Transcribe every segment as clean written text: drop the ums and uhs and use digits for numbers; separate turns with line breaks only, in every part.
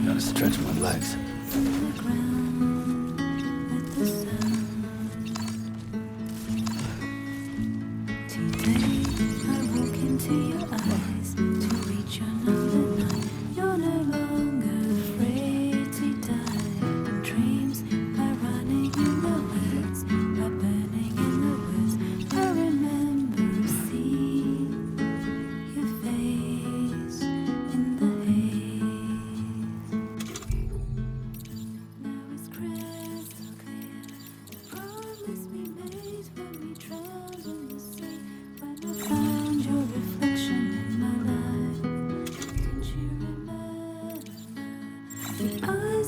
Gotta stretch my legs.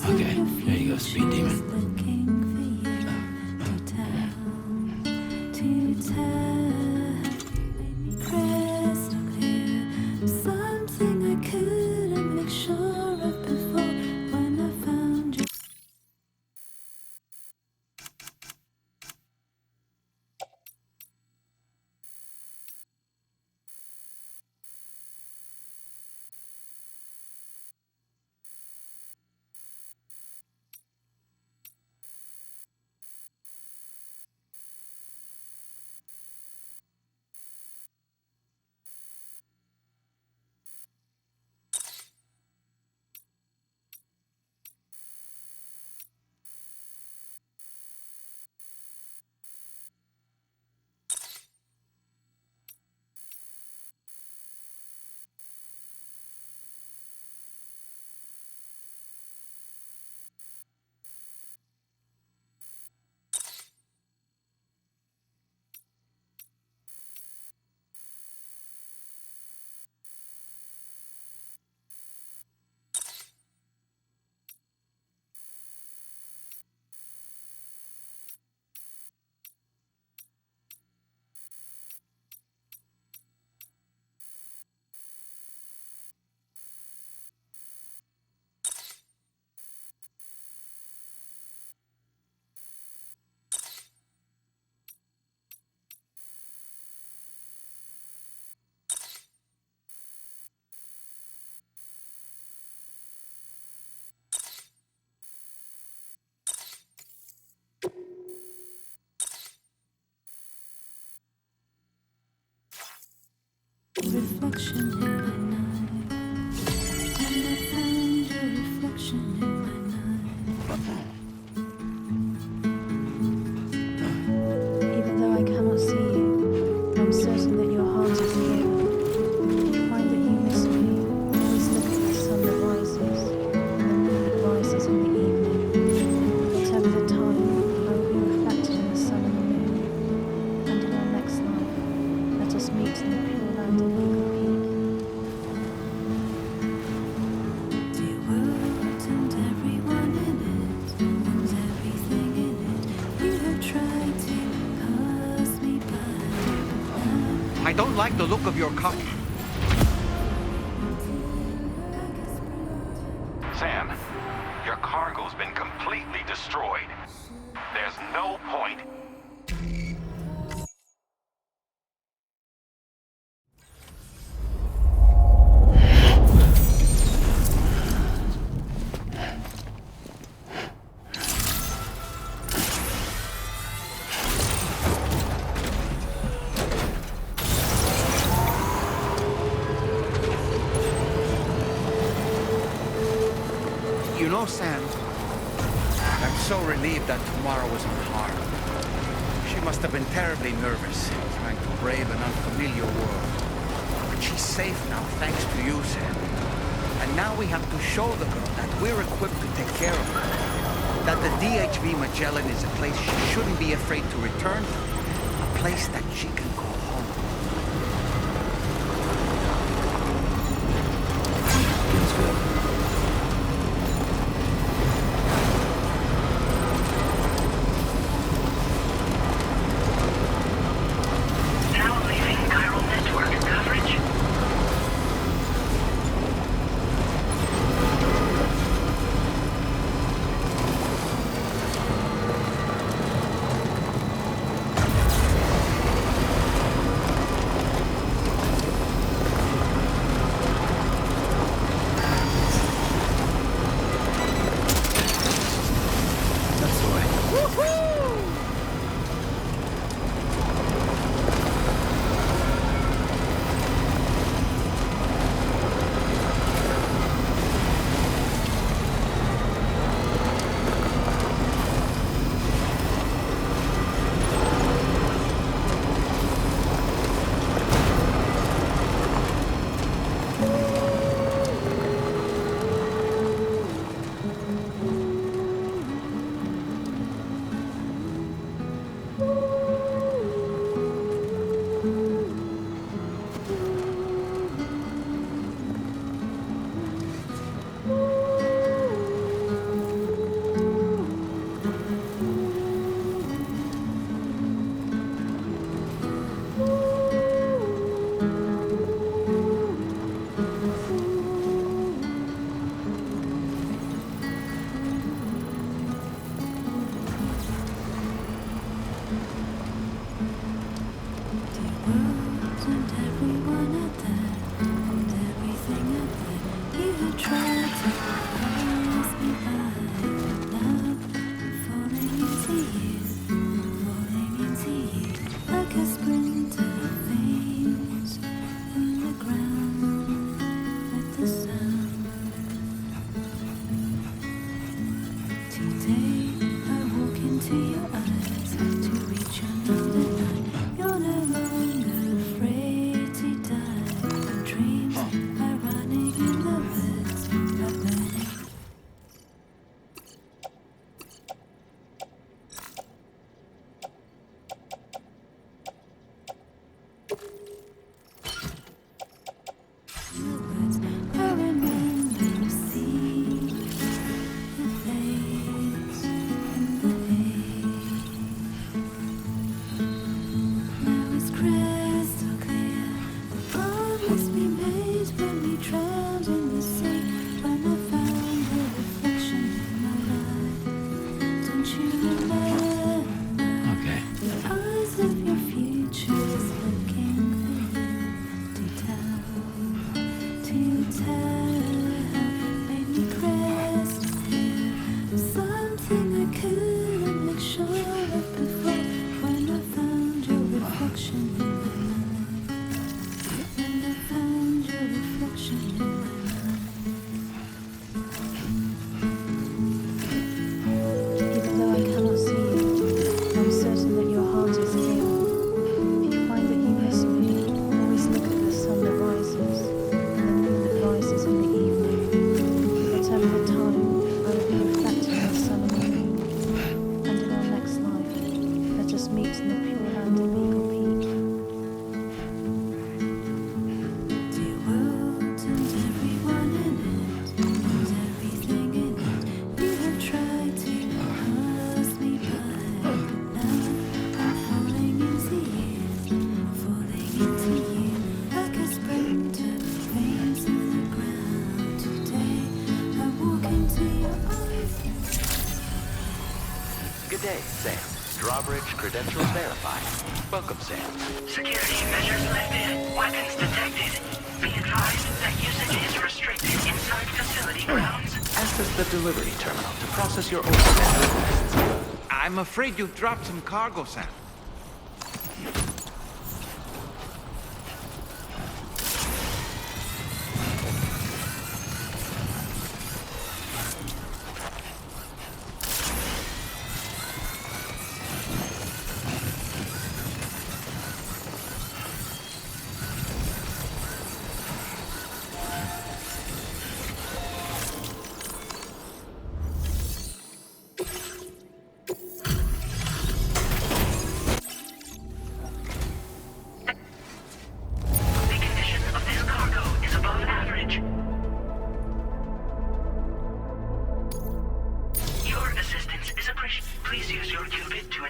Okay, here you go, speed demon.
Reflection in my night, and I found your reflection in my night. Even though I cannot see you, I'm certain that your heart is here. Find that you miss me. Always look at the sun that rises, and the moon that rises in the evening. Whatever the time, I will be reflected in the sun and the moon. And in our next life, let us meet in the pure land of Eagle Peak. Dear world and everyone in it, and everything in it, you have tried to pass me by.
I don't like the look of your car.
Sam, your cargo's been completely destroyed. There's no point.
You know, Sam, I'm so relieved that tomorrow was unharmed. She must have been terribly nervous, trying to brave an unfamiliar world. But she's safe now, thanks to you, Sam. And now we have to show the girl that we're equipped to take care of her. That the DHV Magellan is a place she shouldn't be afraid to return to. A place that she can call home.
Feels good.
your eyes to reach another night. You're no longer afraid to die and dream by running in the woods, by burning. I remember the sea, the face, and the hay. Now it's crystal clear. The promise we made when we drowned in the sea. When I found the reflection in my life. Don't you remember?
Okay.
The eyes of your futures looking for you to tell. To tell, made me crystal clear. Something I couldn't make sure of before. When I found your reflection in my mind. When I found your reflection in my mind. Even though I cannot see you, I'm certain that your heart is here. If you find that you miss me, always look at the sun that rises and the moon that rises in the evening. Whatever the time, I will be reflecting the sun and the moon. And in our next life, let us meet in the pure land of Eagle Peak. Dear world and everyone in it, and everything in it, you have tried to pass me by, but now I'm falling into you, falling into you, like a sprinter, veins in the ground. Today I walk into your eyes.
Good day, Sam. Drawbridge credentials verified. Welcome, Sam.
Security measures lifted. Weapons detected. Be advised that usage is restricted inside facility grounds.
Access the delivery terminal to process your overhead requests.
I'm afraid you've dropped some cargo, Sam.
The condition of this cargo is above average. Your assistance is appreciated. Please use your qubit to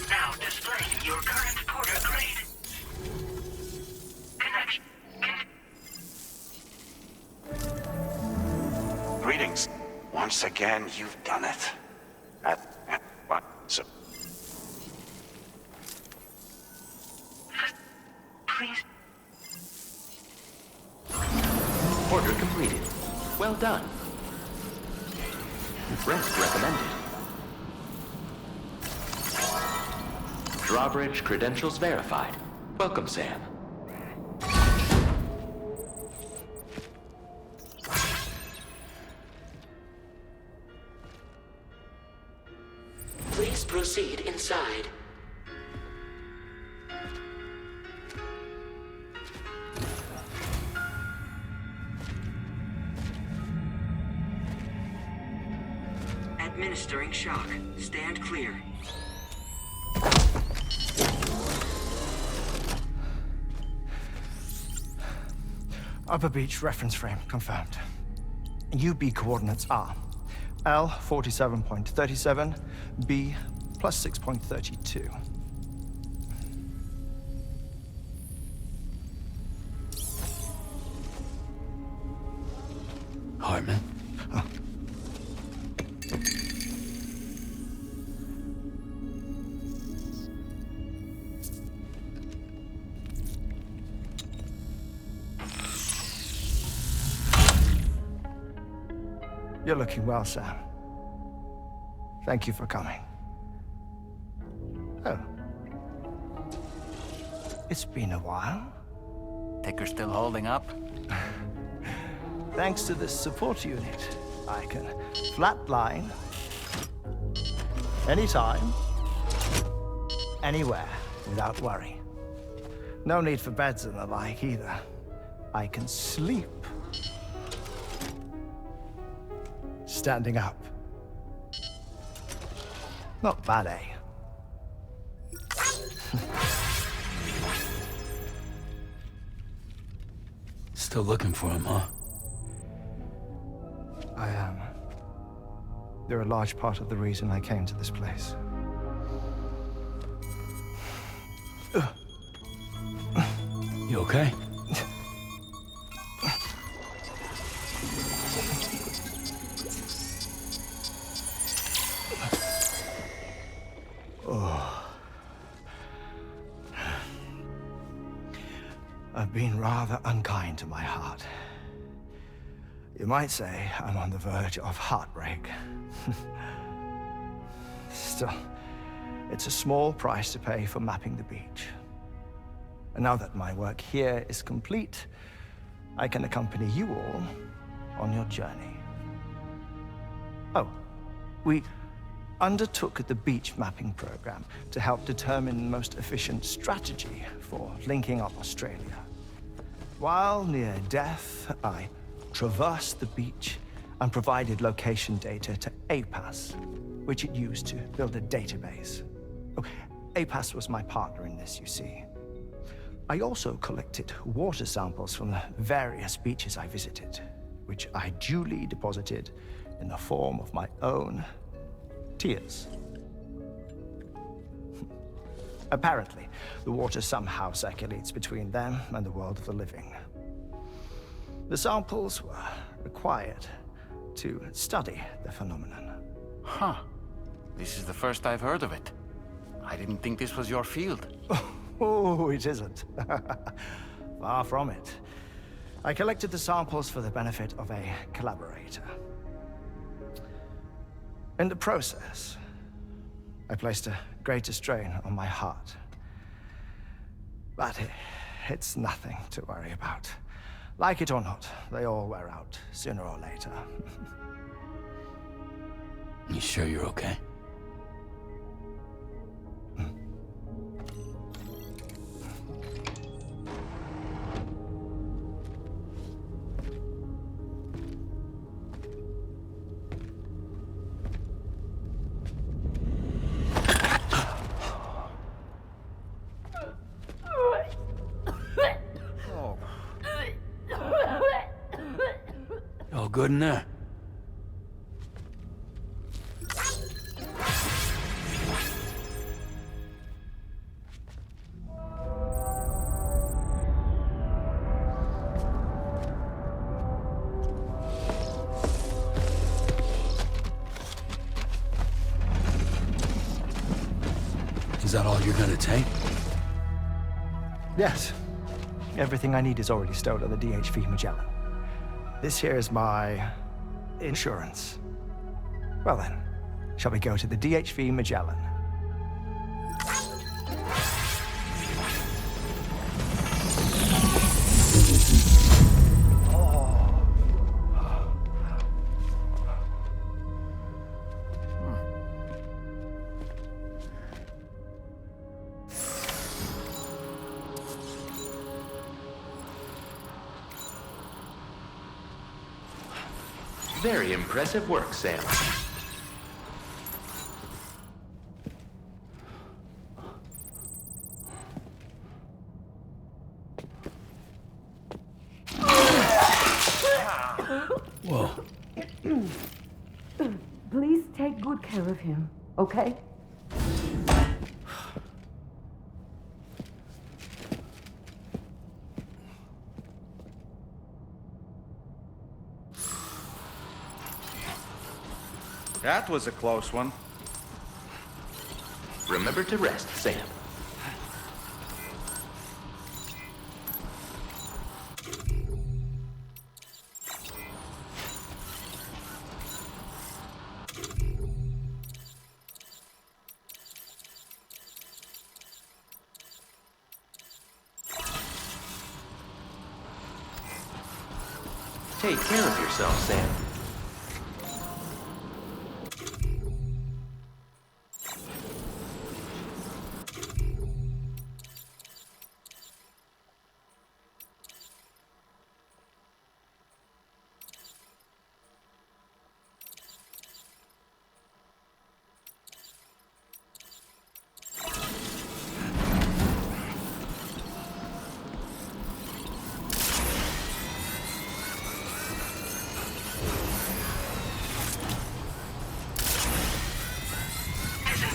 now displaying your current porter grade. Connection.
Greetings. Once again, you've done it. What? So,
Please.
Order completed. Well done. Rest recommended. Drawbridge credentials verified. Welcome, Sam.
Please proceed inside.
Administering shock. Stand clear.
Upper Beach reference frame confirmed. UB coordinates are L47.37, B plus 6.32.
Hartman?
You're looking well, Sam. Thank you for coming. Oh. It's been a while.
Ticker's still holding up?
Thanks to this support unit, I can flatline anytime, anywhere, without worry. No need for beds and the like either. I can sleep standing up. Not bad, eh?
Still looking for him, huh?
I am. They're a large part of the reason I came to this place.
You okay?
I've been rather unkind to my heart. You might say I'm on the verge of heartbreak. Still, it's a small price to pay for mapping the beach. And now that my work here is complete, I can accompany you all on your journey. Oh, we undertook the beach mapping program to help determine the most efficient strategy for linking up Australia. While near death, I traversed the beach and provided location data to APAS, which it used to build a database. Oh, APAS was my partner in this, you see. I also collected water samples from the various beaches I visited, which I duly deposited in the form of my own tears. Apparently, the water somehow circulates between them and the world of the living. The samples were required to study the phenomenon.
Huh. This is the first I've heard of it. I didn't think this was your field.
Oh, it isn't. Far from it. I collected the samples for the benefit of a collaborator. In the process, I placed a greater strain on my heart. But it's nothing to worry about. Like it or not, they all wear out, sooner or later.
You sure you're okay? All good in there? Is that all you're gonna take?
Yes. Everything I need is already stowed on the DHV Magellan. This here is my insurance. Well then, shall we go to the DHV Magellan?
Very impressive work, Sam.
Whoa.
Please take good care of him, okay?
That was a close one.
Remember to rest, Sam. Take care of yourself, Sam.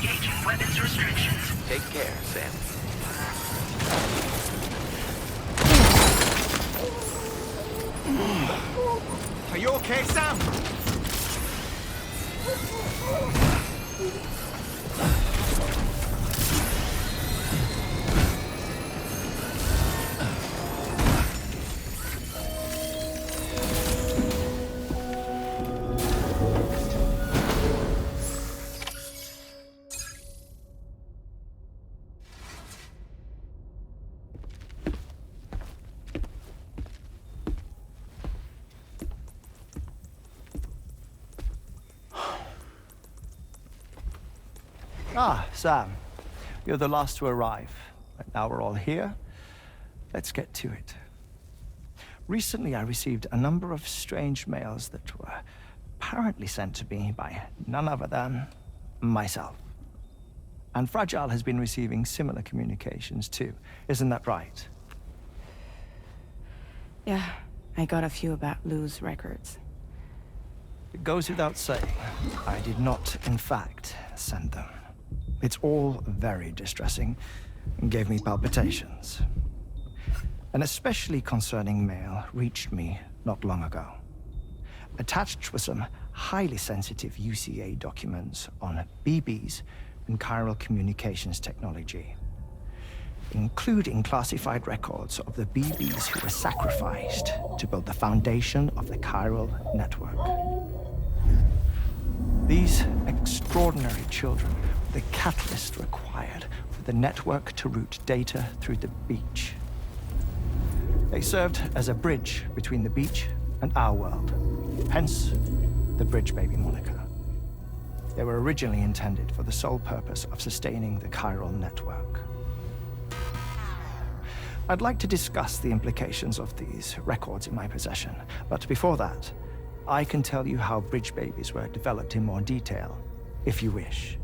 Disengaging weapons restrictions.
Take care, Sam.
Are you okay, Sam? Ah, Sam. You're the last to arrive. And now we're all here. Let's get to it. Recently, I received a number of strange mails that were apparently sent to me by none other than myself. And Fragile has been receiving similar communications too. Isn't that right?
Yeah, I got a few about Lou's records.
It goes without saying, I did not, in fact, send them. It's all very distressing and gave me palpitations. An especially concerning mail reached me not long ago. Attached were some highly sensitive UCA documents on BBs and chiral communications technology, including classified records of the BBs who were sacrificed to build the foundation of the chiral network. These extraordinary children were the catalyst required for the network to route data through the beach. They served as a bridge between the beach and our world, hence the Bridge Baby moniker. They were originally intended for the sole purpose of sustaining the chiral network. I'd like to discuss the implications of these records in my possession, but before that, I can tell you how Bridge Babies were developed in more detail, if you wish.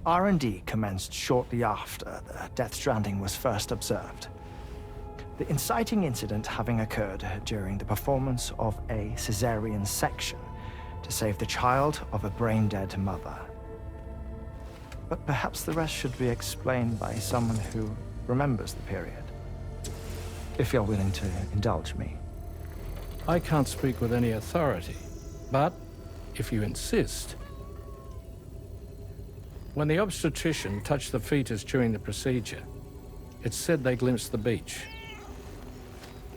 R&D commenced shortly after the Death Stranding was first observed. The inciting incident having occurred during the performance of a cesarean section to save the child of a brain-dead mother. But perhaps the rest should be explained by someone who remembers the period. If you're willing to indulge me.
I can't speak with any authority, but if you insist. When the obstetrician touched the fetus during the procedure, it's said they glimpsed the beach.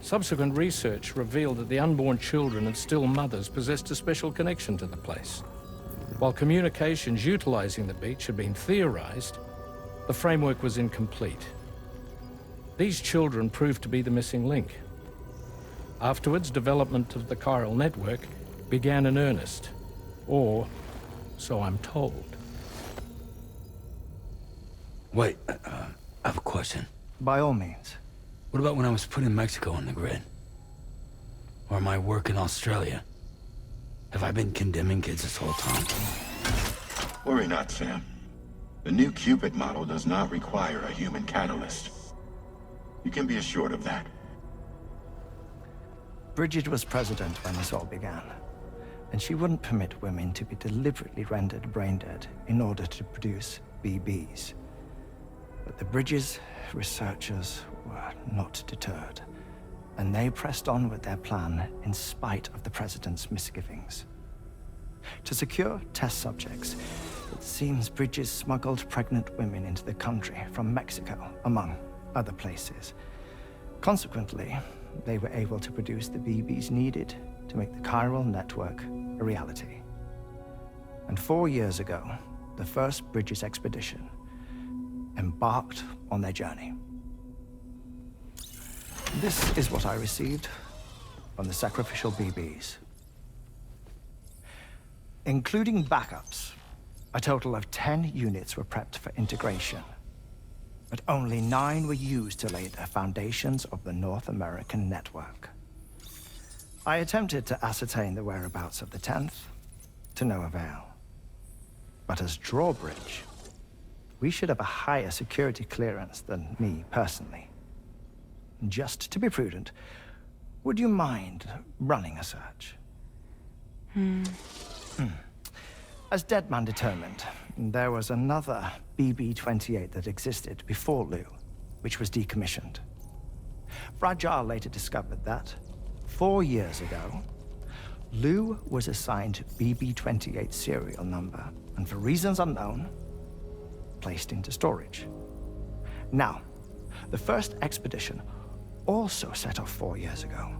Subsequent research revealed that the unborn children and still mothers possessed a special connection to the place. While communications utilizing the beach had been theorized, the framework was incomplete. These children proved to be the missing link. Afterwards, development of the chiral network began in earnest, or so I'm told.
Wait, I have a question.
By all means.
What about when I was putting Mexico on the grid? Or my work in Australia? Have I been condemning kids this whole time?
Worry not, Sam. The new Cupid model does not require a human catalyst. You can be assured of that.
Bridget was president when this all began, and she wouldn't permit women to be deliberately rendered brain-dead in order to produce BBs. But the Bridges researchers were not deterred, and they pressed on with their plan in spite of the president's misgivings. To secure test subjects, it seems Bridges smuggled pregnant women into the country from Mexico, among other places. Consequently, they were able to produce the BBs needed to make the chiral network a reality. And 4 years ago, the first Bridges expedition embarked on their journey. This is what I received from the sacrificial BBs. Including backups, a total of 10 units were prepped for integration, but only 9 were used to lay the foundations of the North American network. I attempted to ascertain the whereabouts of the 10th, to no avail. But as drawbridge, we should have a higher security clearance than me personally. Just to be prudent, would you mind running a search? As Deadman determined, there was another BB-28 that existed before Lou, which was decommissioned. Fragile later discovered that, 4 years ago, Lou was assigned BB-28 serial number, and for reasons unknown, placed into storage. Now, the first expedition also set off 4 years ago,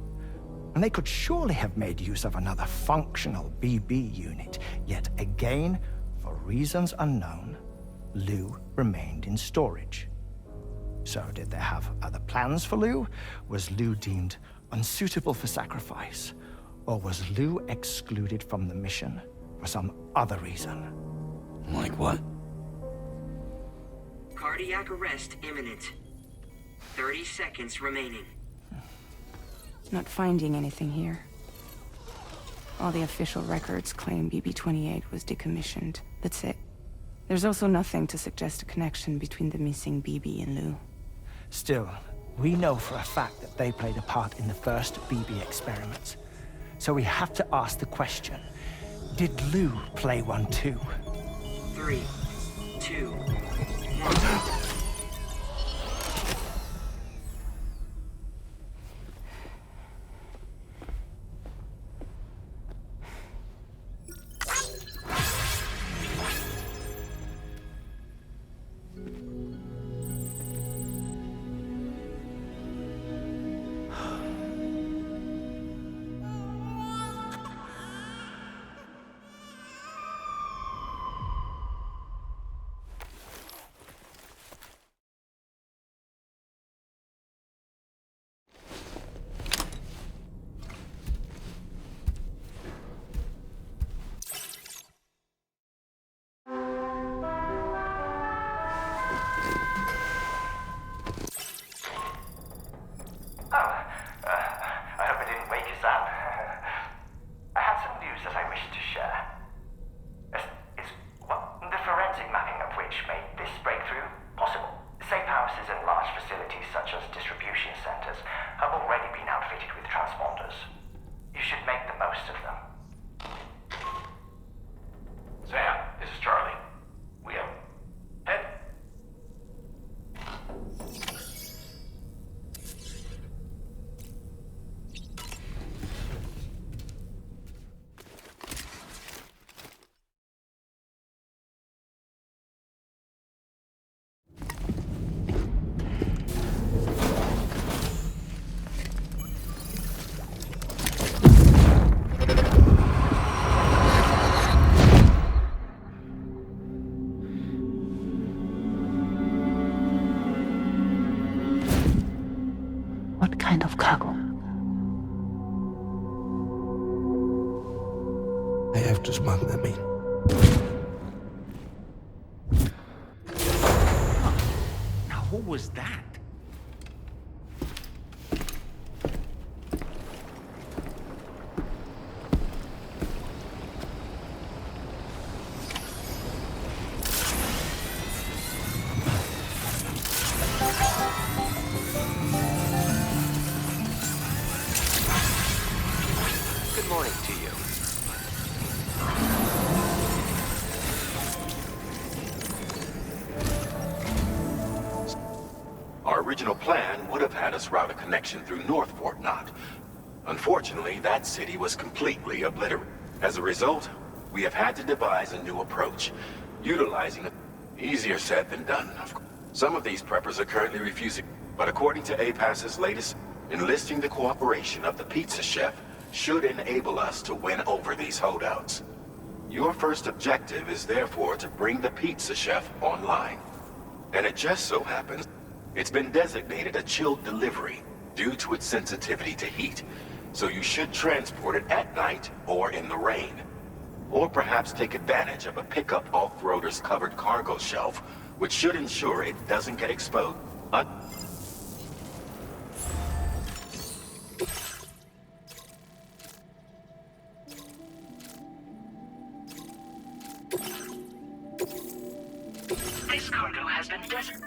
and they could surely have made use of another functional BB unit, yet again, for reasons unknown, Lou remained in storage. So did they have other plans for Lou? Was Lou deemed unsuitable for sacrifice? Or was Lou excluded from the mission for some other reason?
Like what?
Cardiac arrest imminent. 30 seconds remaining.
Not finding anything here. All the official records claim BB-28 was decommissioned. That's it. There's also nothing to suggest a connection between the missing BB and Lou.
Still, we know for a fact that they played a part in the first BB experiments. So we have to ask the question, did Lou play one too?
3, 2, 1.
kind of cargo.
I have to smuggle them in.
Now, who was that?
Good morning to you.
Our original plan would have had us route a connection through Northport Knot. Unfortunately, that city was completely obliterated. As a result, we have had to devise a new approach, utilizing it. Easier said than done, of course. Some of these preppers are currently refusing, but according to APAS's latest, enlisting the cooperation of the pizza chef should enable us to win over these holdouts. Your first objective is therefore to bring the pizza chef online. And it just so happens it's been designated a chilled delivery due to its sensitivity to heat, so you should transport it at night or in the rain. Or perhaps take advantage of a pickup off-roader's covered cargo shelf, which should ensure it doesn't get exposed.
This cargo has been designated.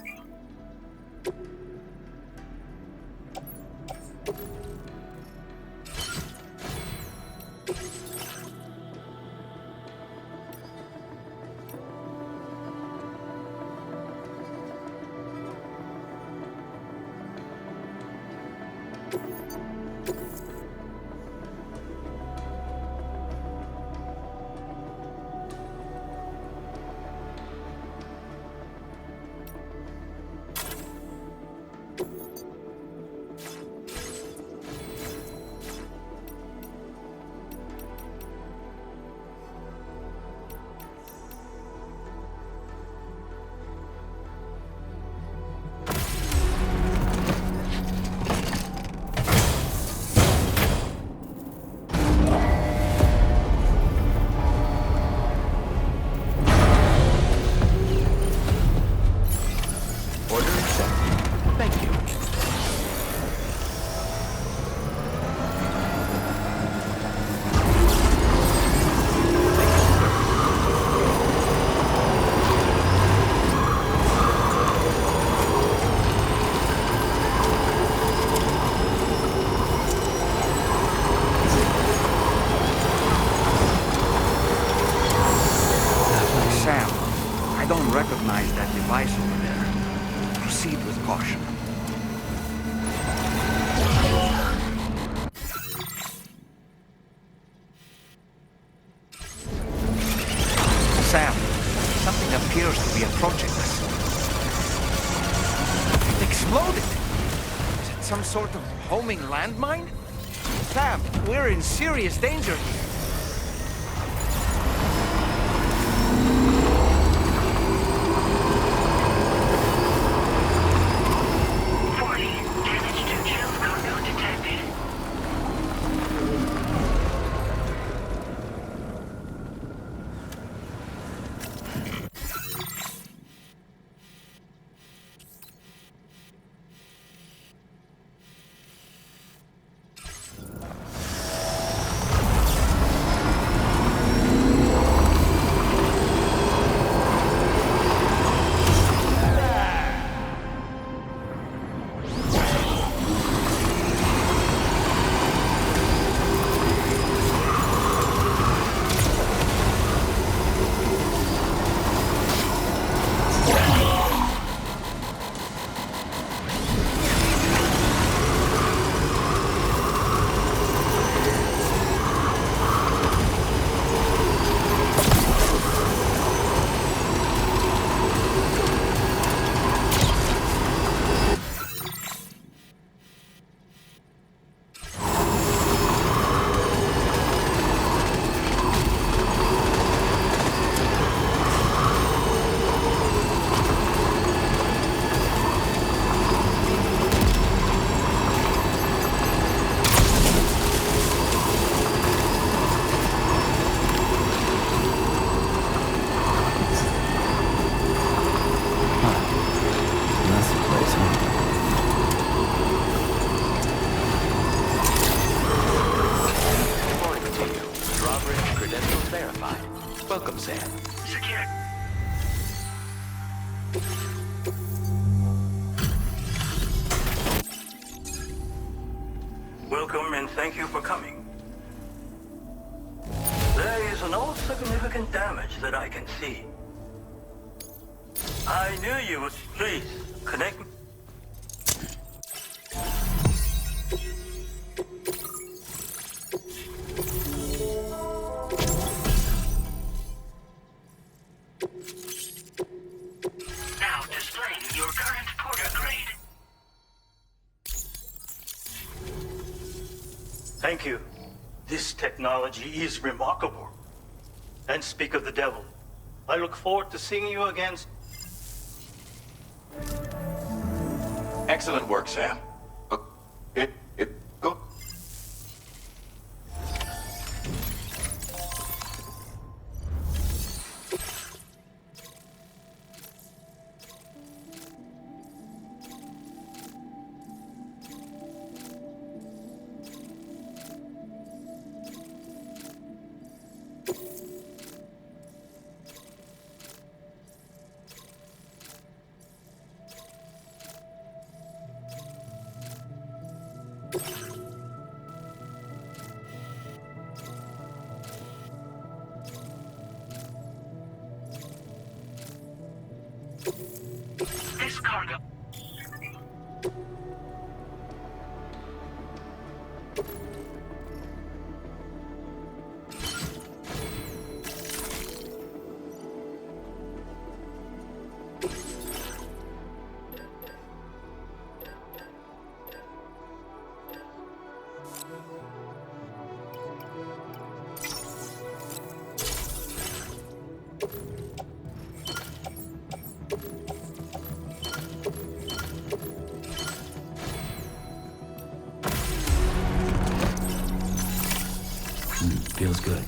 Recognize that device over there. Proceed with caution. Sam, something appears to be approaching us. It exploded! Is it some sort of homing landmine? Sam, we're in serious danger here.
Thank you for coming. There is no significant damage that I can see. I knew you would. Please, connect me.
Now displaying your current porter grade.
Thank you. This technology is remarkable. And speak of the devil, I look forward to seeing you again.
Excellent work, Sam. Go.
This cargo.
Feels good.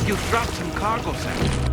You dropped some cargo, Sam.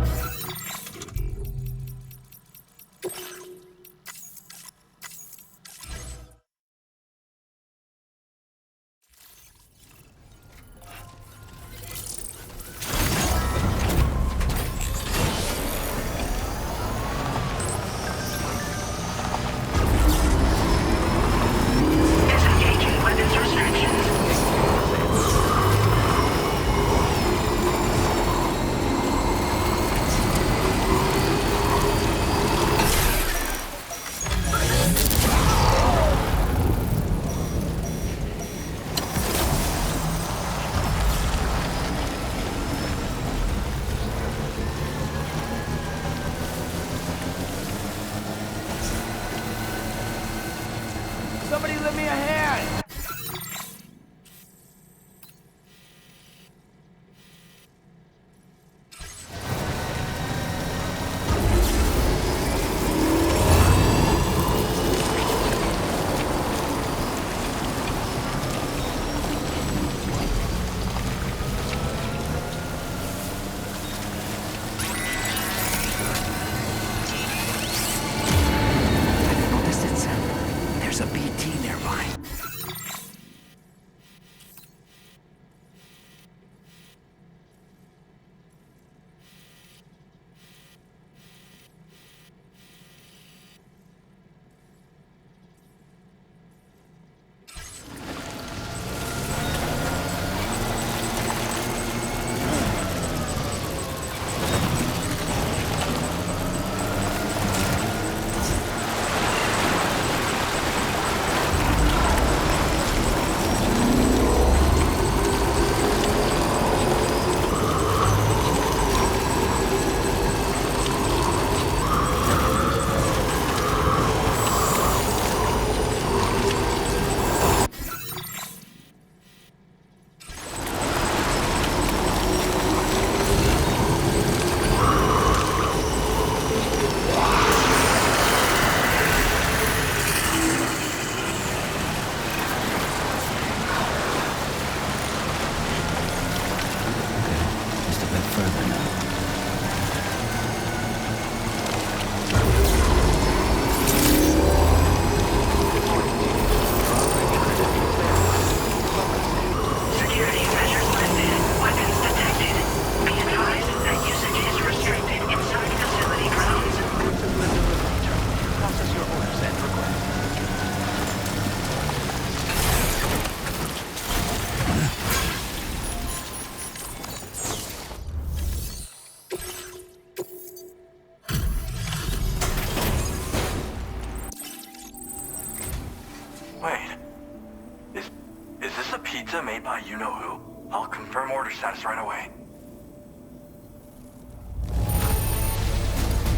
status right away.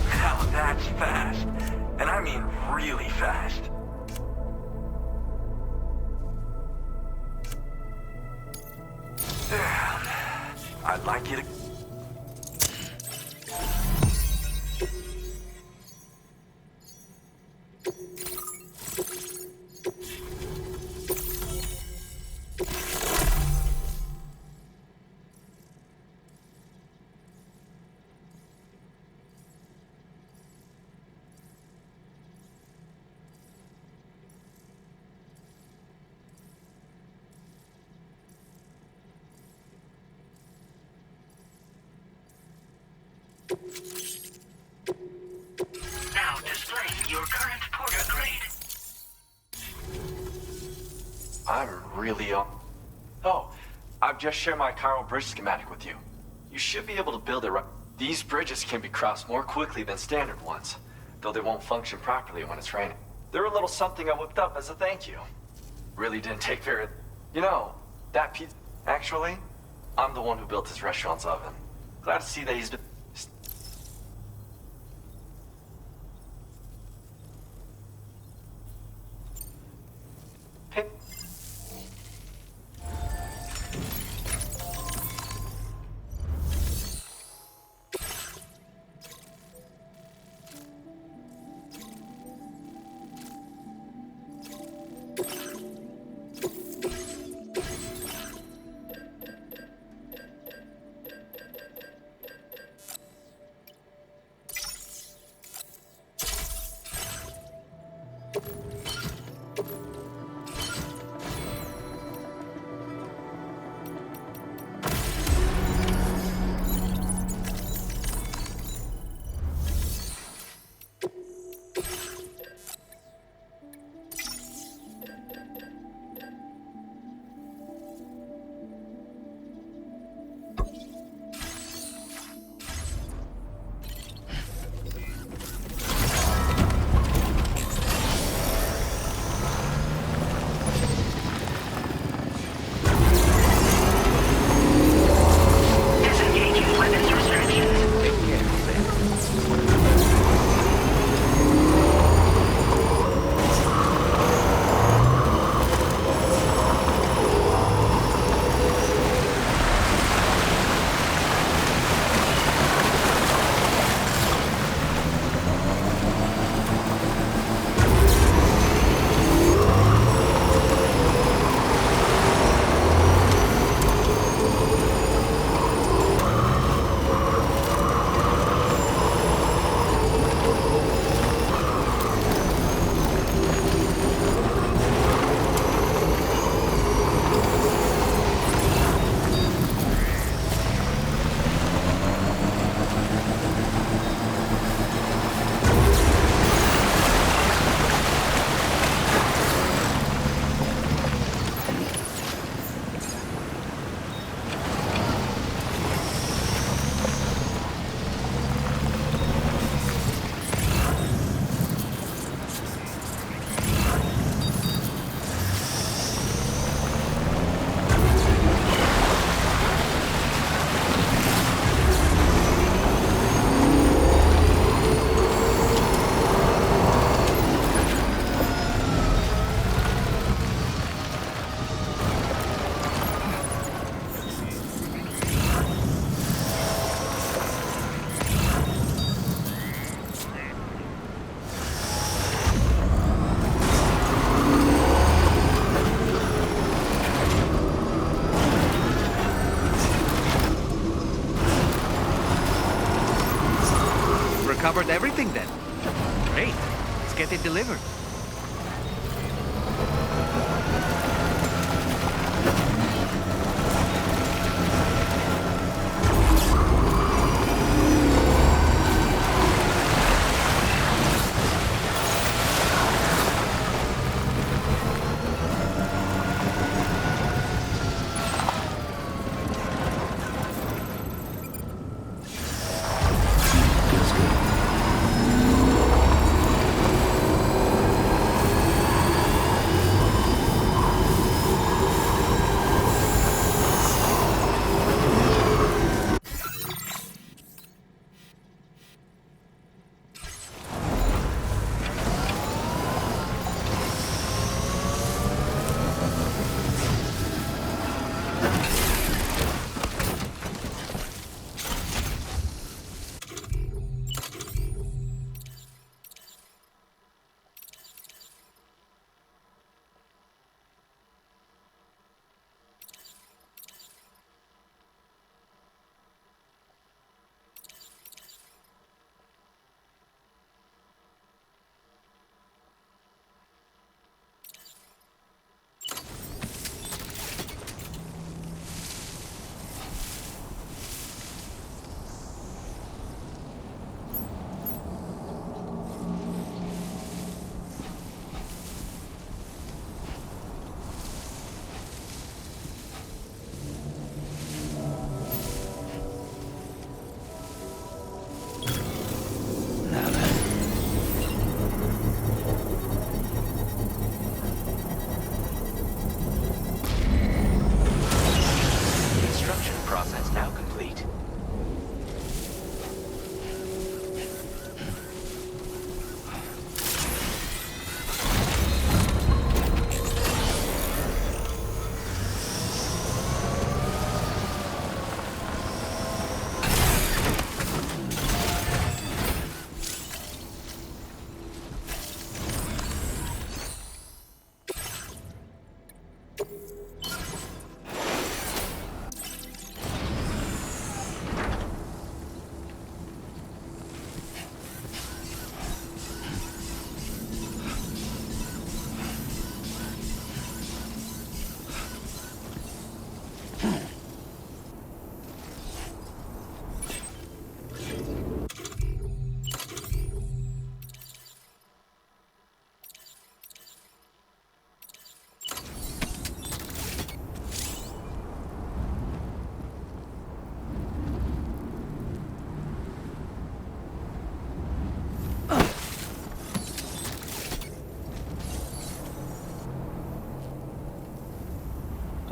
Now that's fast. And I mean really fast.
I'd like you to...
Now displaying your current porter grade.
I'm really Oh, I've just shared my Chiral bridge schematic with you. You should be able to build it right. These bridges can be crossed more quickly than standard ones, though they won't function properly when it's raining. They're a little something I whipped up as a thank you. Really didn't take very... You know, that pizza... Actually, I'm the one who built this restaurant's oven. Glad to see that he's been...
Covered everything then. Great. Let's get it delivered.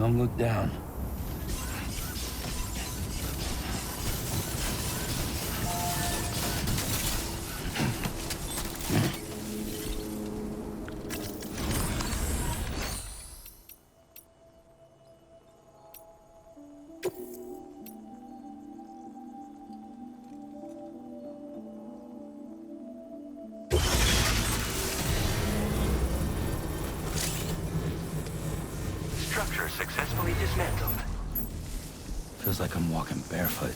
Don't look down.
Structure successfully dismantled.
Feels like I'm walking barefoot.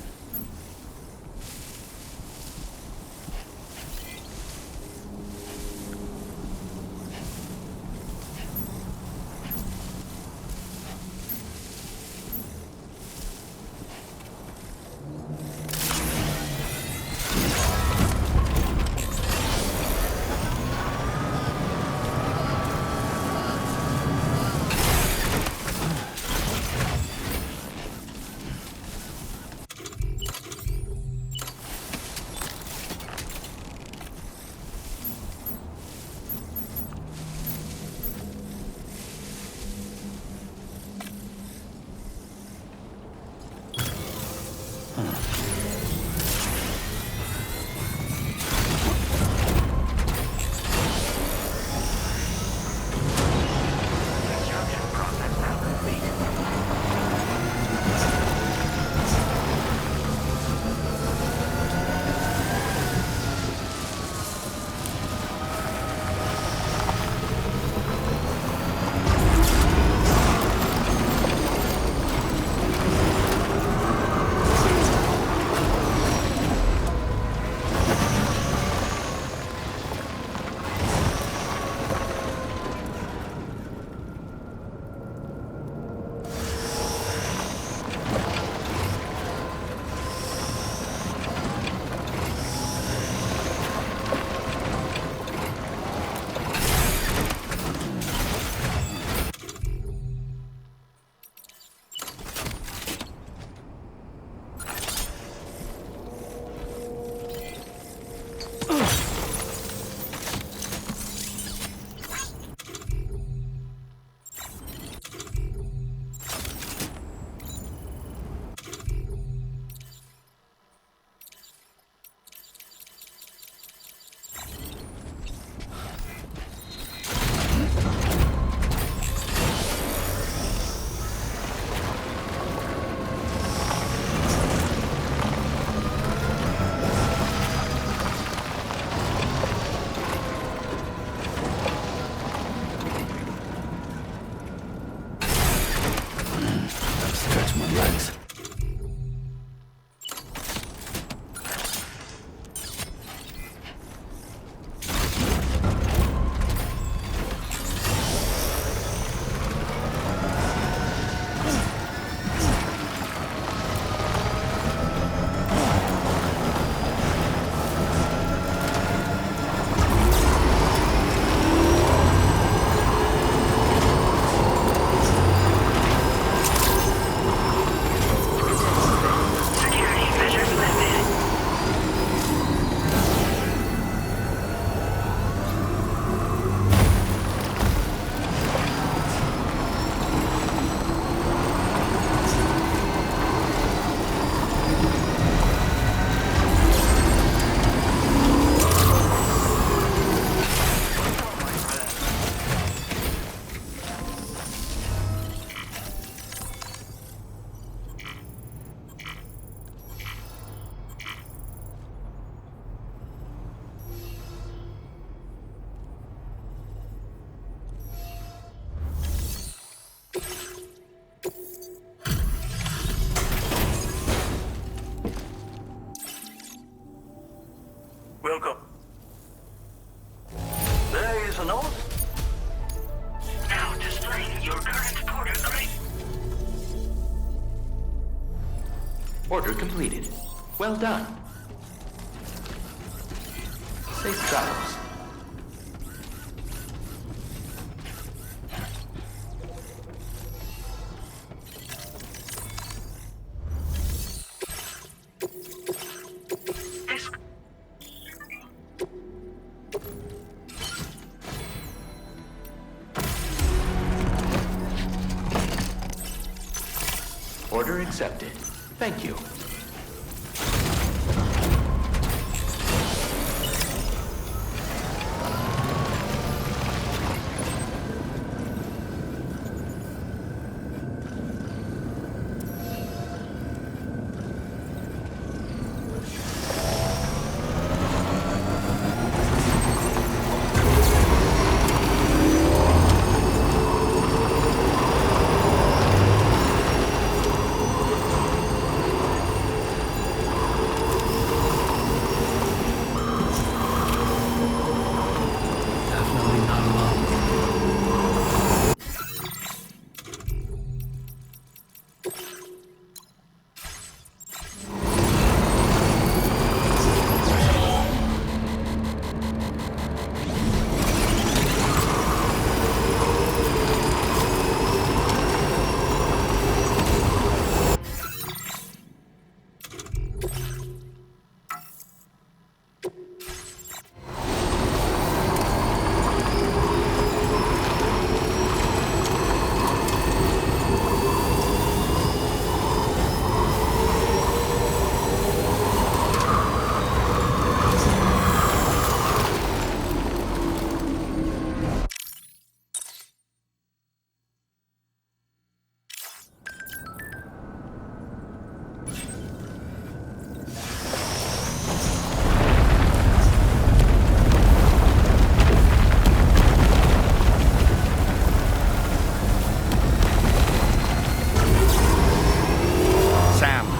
Stretch my legs.
Welcome. There is a note.
Now displaying your current order grade.
Order completed. Well done. Safe travels. accepted. Thank you.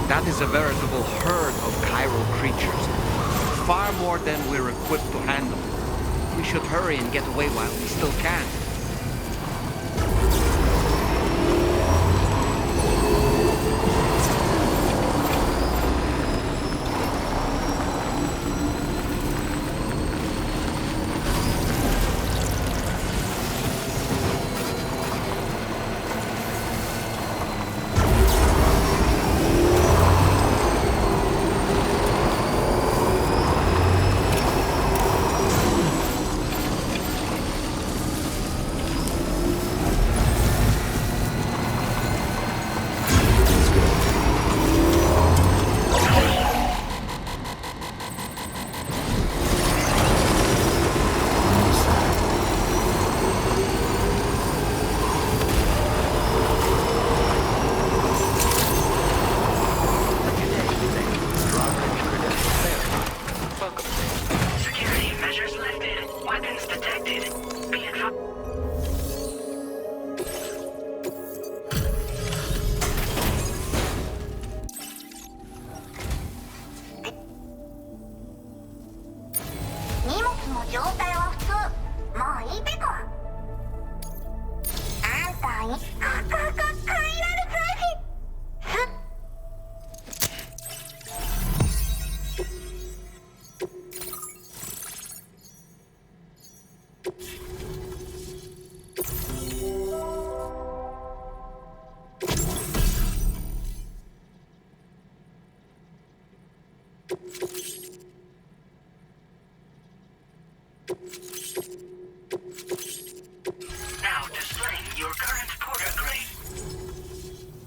That is a veritable herd of chiral creatures. Far more than we're equipped to handle. We should hurry and get away while we still can.
Now displaying your current porter grade.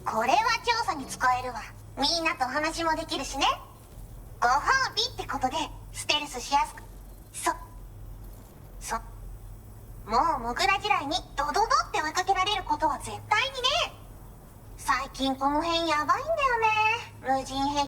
これは調査に使えるわ。みんなと話もできるしね。ご褒美ってことでステルスしやすく。もうモグラ地雷にドドドって追いかけられることは絶対にね。最近この辺やばいんだよね。無人兵